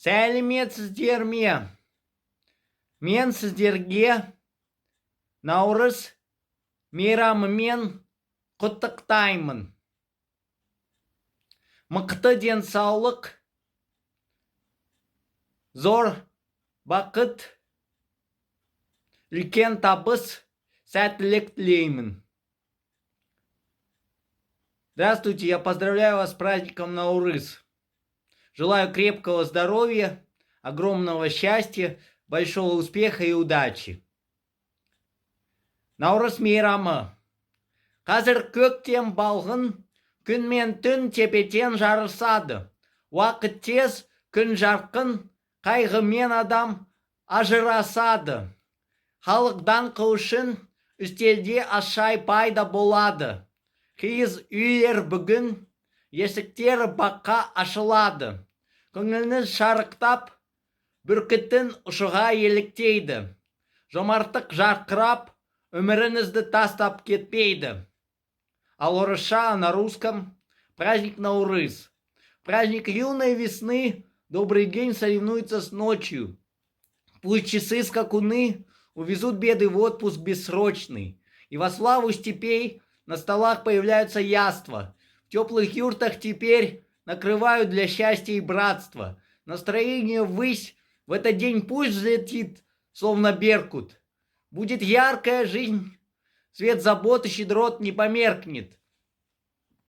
Сәлеметсіздер ме? Мен сіздерге наурыз мейрамымен құттықтаймын. Мықты денсаулық, зор бақыт, үлкен табыс, сәттілік тілеймін. Здравствуйте, я поздравляю вас с праздником Наурыз. Желаю крепкого здоровья, огромного счастья, большого успеха и удачи. Наурыз мейрамы. Қазір көктем балғын, күн мен түн тепетен жарысады. Уақыт тез, күн жарқын, қайғымен адам ажырасады. Халық даңқы үшін үстелде ас-шай пайда болады. Киіз үйлер бүгін, есіктері баққа ашылады. Көңіліңіз шарықтап, бүркіттің ұшыға еліктейді. Жомарттық жарқырап, өміріңізді тастап кетпейді. Ал орысша на русском праздник Наурыз. Праздник юной весны, добрый день соревнуется с ночью. Пусть часы скакуны увезут беды в отпуск бессрочный. И во славу степей на столах появляются яства. В теплых юртах теперь накрывают для счастья и братства. Настроение ввысь в этот день пусть взлетит, словно беркут. Будет яркая жизнь, свет забот и щедрот не померкнет.